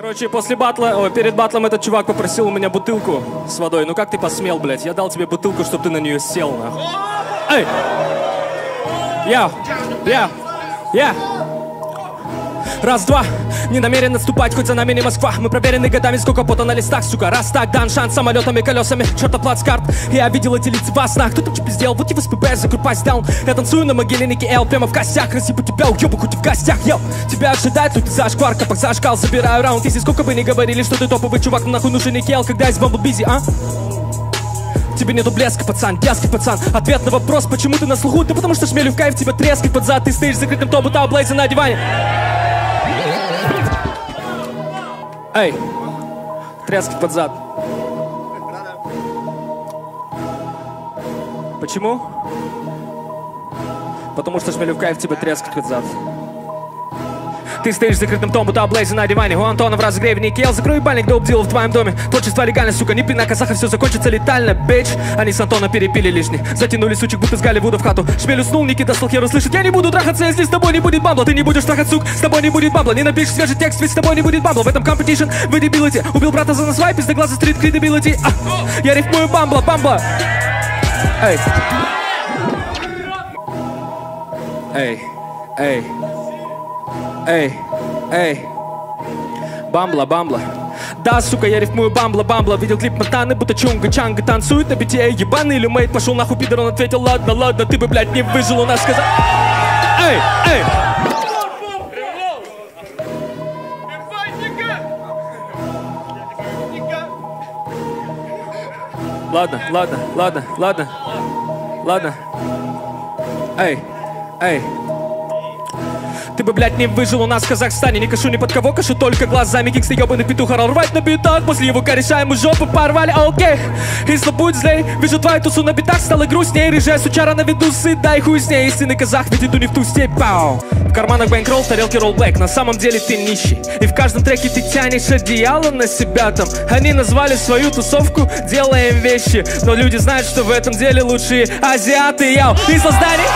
Короче, после батла, перед батлом этот чувак попросил у меня бутылку с водой. Ну как ты посмел, блядь? Я дал тебе бутылку, чтобы ты на нее сел, нахуй. Эй! Я! Раз, два, не намерен отступать, хоть за нами не Москва. Мы проверены годами, сколько пота на листах, сука. Раз так, дан шанс самолетами, колесами, чертов плацкарт. Я видел эти лица во снах, кто там что сделал, вот и в СПБ, закрупать даун. Я танцую на могиле Ники Эл, прямо в костях. Рассыпу тебя, уебу, хоть и в гостях, йоу. Тебя ожидает тут зашквар, капок зашкал, забираю раунд. Если сколько бы ни говорили, что ты топовый чувак, но нахуй нужен Ники Эл, когда есть Бамбл Бизи, а? Тебе нету блеска, пацан, дерзкий пацан. Ответ на вопрос, почему ты на слуху? Да потому что шмелю в кайф, тебя трескает под зад. Ты стоишь с закрытым тобом, а блейзер на диване. Эй, трескает под зад. Почему? Потому что шмелю в кайф, тебя трескает под зад. Ты стоишь с закрытым том, будто блейзер на диване. У Антона в разогреве Ники Эл, закрой ебальник, доп дил в твоем доме. Творчество легально, сука, не пина казаха, все закончится летально, бич. Они с Антона перепили лишний, затянули сучек, будто с Голливуда в хату. Шмель уснул, Никита стал хер услышать. Я не буду трахаться, если с тобой не будет бамбла. Ты не будешь трахать, сук, с тобой не будет бамбла. Не напишешь свежий текст, ведь с тобой не будет бамбла. В этом компетишн вы дебилити. Убил брата за насвай, пиздоглазый стрит кредибилити. Я рифмую бамбла, бамбла. Эй. Эй. Эй. Эй. Эй, бамбла, бамбла. Да, сука, я рифмую бамбла, бамбла. Видел клип Матаны, будто чунга-чанга танцует на бите. Ебаный люмейт, пошел нахуй, пидор. Он ответил, ладно, ладно, ты бы, блядь, не выжил, у нас сказал. Эй, эй. Ладно, ладно, ладно, ладно. Ладно. Эй, эй. Ты бы, блядь, не выжил у нас в Казахстане. Не кашу ни под кого, кашу только глазами. Гангста ебаный петух орал рвать на битах. После его кореша ему жопу порвали, окей. Если будь злей, вижу твою тусу на битах. Стало грустней, рыжая сучара на виду, сыт, дай хуй с ней. Истинный казах, ведь иду не в ту степь, пау. В карманах бэнкролл, тарелки ролл блэк. На самом деле ты нищий. И в каждом треке ты тянешь одеяло на себя там. Они назвали свою тусовку «Делаем вещи». Но люди знают, что в этом деле лучшие азиаты, яу. И создание...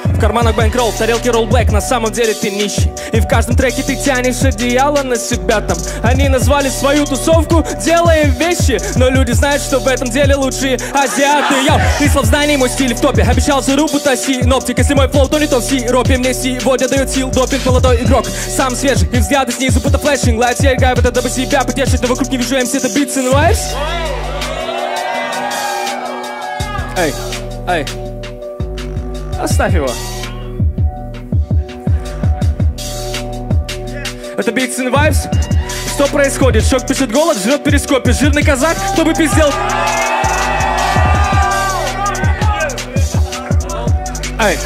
В карманах бэнкролл, тарелки ролл блэк. На самом деле ты нищий. И в каждом треке ты тянешь одеяло на себя там. Они назвали свою тусовку «Делаем вещи». Но люди знают, что в этом деле лучшие азиаты, йоу. Прислал в здании, мой стиль в топе. Обещал за рубу таси ноптик. Если мой флоу, то не то в сиропе. Мне сегодня дает сил допинг, молодой игрок. Сам свежий, и взгляды снизу, будто флешинг лайт. Я играю в это, дабы себя потешить. Но вокруг не вижу МС, это Beats and Vibes. Эй, эй. Оставь его. Это Beats and Vibes. Что происходит? Шок пишет голод, жрет в перископе. Жирный казах, кто бы пиздел. Эй.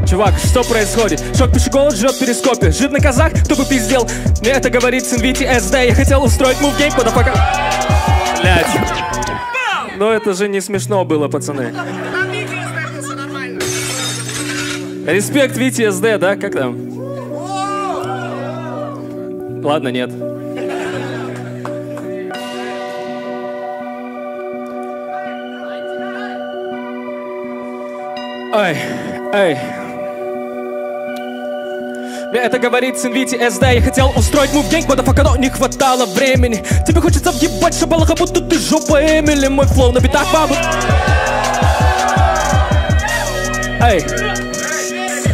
Чувак, что происходит? Шок пишет голод, жрет в перископе. Жирный казах, кто бы пиздел. Мне это говорит сын Вити СД. Я хотел устроить мувгейм, куда пока... Блять. Но это же не смешно было, пацаны. Респект Вити СД, да? Как там? Ладно, нет. Эй, эй. Мне это говорит сын Вити СД. Я хотел устроить мувгейм, мotherfucker, но не хватало времени. Тебе хочется въебать шабалаха, будто ты жопа Эмили. Мой флоу на битах, бабу. Эй.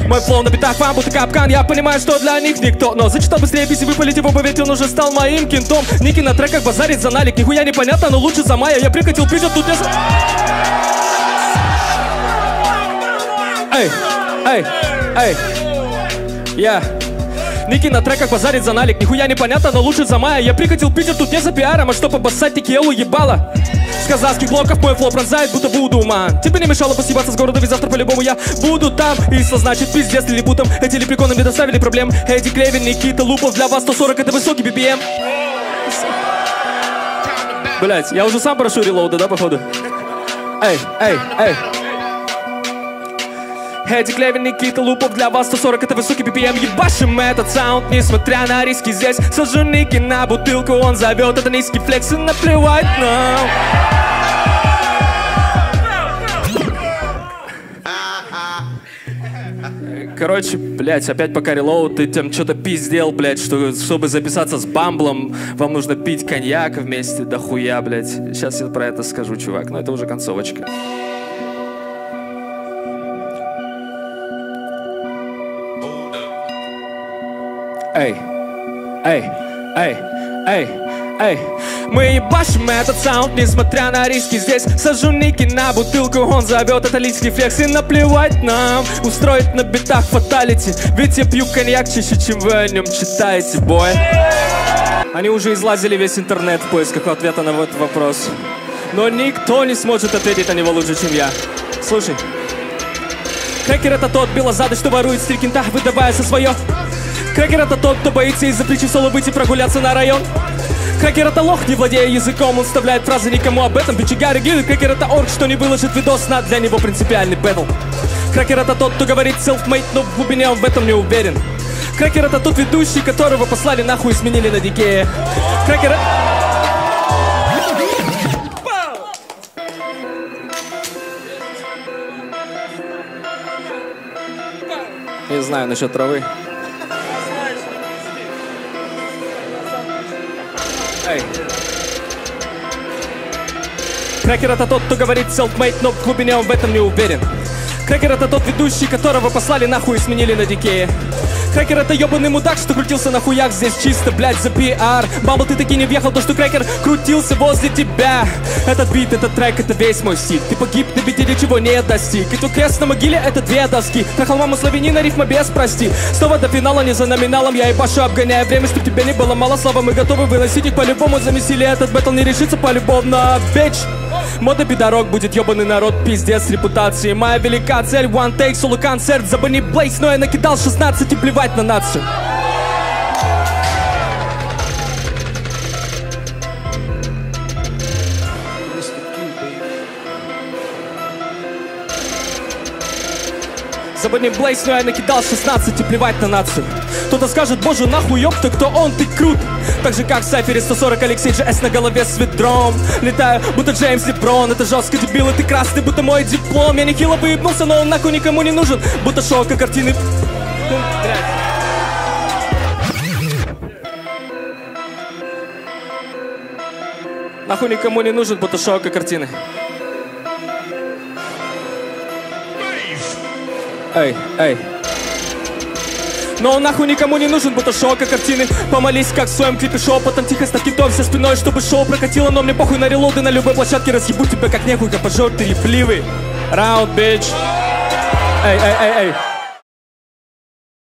Мой флоу на битах, вам будто капкан. Я понимаю, что для них никто. Но зачем быстрее биси выпалить его, ведь он уже стал моим кентом. Ники на треках базарит за налик. Нихуя непонятно, но лучше за мая. Я прикатил пиздец, тут я... Эй, эй, эй. Я... Ники на треках базарит за налик. Нихуя непонятно, но лучше за мая. Я прикатил Питер тут не за пиаром, а чтоб обоссать Ники Элу ебало. С казахских блоков мой флоу пронзает, будто буду ман. Тебе не мешало посъебаться с города, ведь завтра по-любому я буду там. Исла значит пиздец лилипутом. Эти лепреконы мне доставили проблем. Эдди Клевин, Никита Лупов, для вас 140 это высокий BPM. Блять, я уже сам прошу релоуда, да, походу? Эй, эй, эй. Эдди Клевин, Никита Лупов, для вас 140 это высокий BPM. Ебашим этот саунд, несмотря на риски здесь. Сажу Ники на бутылку, он зовет это низкий флекс и наплевать нам. Короче, блядь, опять пока релоуд, ты там что-то пиздел, блядь, что чтобы записаться с Бамблом, вам нужно пить коньяк вместе, да хуя, блядь. Сейчас я про это скажу, чувак, но это уже концовочка. Эй, эй, эй, эй. Эй, мы ебашим этот саунд, несмотря на риски. Здесь сажу ники на бутылку, он зовет это лидский флекс. И наплевать нам, устроить на битах фаталити. Ведь я пью коньяк чаще, чем вы о нем читаете, бой. Они уже излазили весь интернет в поисках ответа на этот вопрос, но никто не сможет ответить на него лучше, чем я. Слушай. Крэкер — это тот белозадый, что ворует стиль кента, выдавая за свое. Крэкер — это тот, кто боится из-за плечи соло выйти прогуляться на район. Крэкер — это лох, не владея языком, он вставляет фразы никому об этом. Бичигари гилы, крэкер — это орк, что не выложит видос на для него принципиальный бэтл. Крэкер — это тот, кто говорит self-made, но в глубине он в этом не уверен. Крэкер — это тот ведущий, которого послали нахуй и сменили на дикее. Крэкер — не знаю насчет травы. Эй. Крэкер — это тот, кто говорит self-made, но в глубине он в этом не уверен. Крэкер — это тот ведущий, которого послали нахуй и сменили на дикее. Крэкер — это ебаный мудак, что крутился на хуях здесь чисто, блядь, за пиар. Бамбл, ты таки не въехал, то, что Крэкер крутился возле тебя. Этот бит, этот трек, это весь мой стиль. Ты погиб на бите, ничего не достиг. И твой крест на могиле — это две доски. Трахал маму славянина, рифма без прости. Снова до финала, не за номиналом. Я ебашу, обгоняя время, чтоб тебе не было мало слова. Мы готовы выносить их по-любому. Замесили этот бэтл, не решится полюбовно, бич. Мода пидорок, будет ебаный народ, пиздец репутации. Моя велика цель, one take, соло концерт. Забани Блейз, но я накидал 16 и плевать на нацию. Забани Блейз, но я накидал 16 и плевать на нацию. Кто-то скажет, боже, нахуй, ёпта, кто он, ты крут. Так же, как в Сайфере 140, Алексей GS на голове с ведром. Летаю, будто Джеймс Леброн. Это жестко, дебил, и ты красный, будто мой диплом. Я нехило выебнулся, но он нахуй никому не нужен. Будто шоу, как картины. Нахуй никому не нужен, будто шоу, как картины. Эй, эй. Но он нахуй никому не нужен, будто шоу, как картины. Помолись, как в своем клипе шепотом. Тихо ставь китом за спиной, чтобы шоу прокатило. Но мне похуй на релоды, на любой площадке. Разъебу тебя как нехуй, как пожор, ты ебливый. Раунд, бич. Эй, эй, эй, эй.